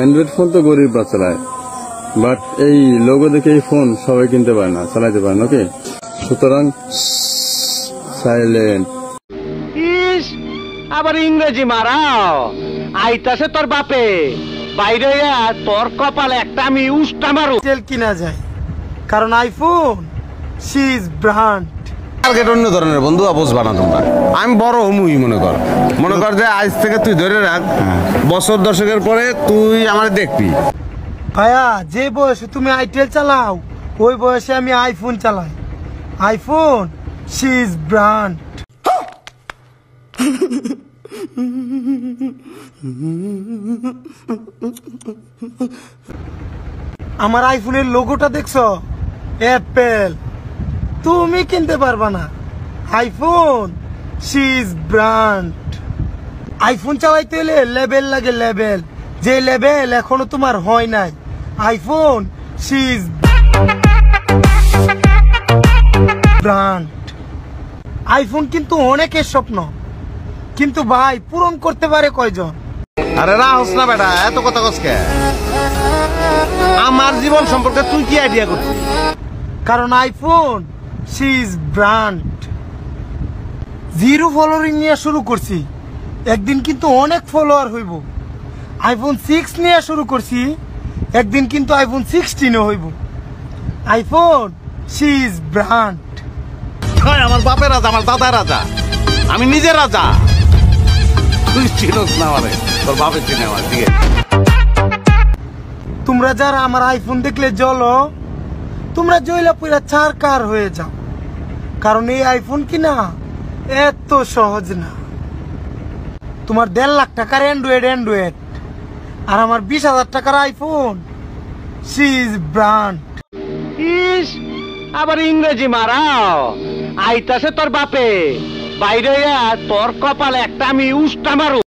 Android phone তো গরিবরা চালায়, বাট এই লোগো দেখে এই ফোন সবাই কিনতে পারে না, চালাইতে পারে না। ওকে, সুতরাং সাইলেন্ট। ইস, আবার ইংরেজি মারাও। আইতাছে তোর বাপে, বাইরে তোর কপালে একটা আমি উষ্টা মারু। তেল কিনা যায়, কারণ iPhone see is brand. Target অন্য ধরনের বন্ধু, বুঝবা না তোমরা। আমি বড় হমুই মনে কর যে আজ থেকে তুই ধরে রাখ, বছর দশকের পরে তুই আমার দেখবি। ভাইয়া, যে বয়সে তুমি আইটেল চালাও ওই বয়সে আমি আইফোন চালাই। IPhone see is brand. আমার আইফোনের লোগোটা দেখছো? অ্যাপেল। তুমি কিনতে পারবা না। IPhone see is brand. IPhone চালাইতে হলে লেভেল লাগে, লেভেল। যে লেভেল এখনো তোমার হয় নাই। IPhone see is brand. IPhone কিন্তু অনেকের স্বপ্ন, কিন্তু ভাই পূরণ করতে পারে কয়জন? আরে রাহস না বেটা, এত কথা কসকে। আমার জীবন সম্পর্কে তুই কি আইডিয়া করছিস? কারণ iPhone see is brand. 0 flowering নিয়ে শুরু করছি, একদিন কিন্তু অনেক ফলোয়ার হইব। আইফোন 6 নিয়ে শুরু করছি, একদিন কিন্তু আইফোন 16 হইব। IPhone see is brand. আমার বাপের রাজা, আমার দাদার রাজা, আমি নিজের রাজা। তুই চিনোস না আমারে, তোর বাপের চিনে আমার। ঠিক আছে, তোমরা যারা আমার আইফোন দেখলে জ্বলো, তোমরা জয়লা পুরা চারকার হয়ে যাও। কারণ এই আইফোন কিনা এত সহজ না। তোমার 1.5 লাখ টাকার অ্যান্ড্রয়েড আর আমার 20,000 টাকার আইফোন সি ইজ ব্র্যান্ড। ইস, আবার ইংরেজি মারাও। আইতাছে তোর বাপে, বাইরে তোর কপালে একটা আমি উষ্টা মারু।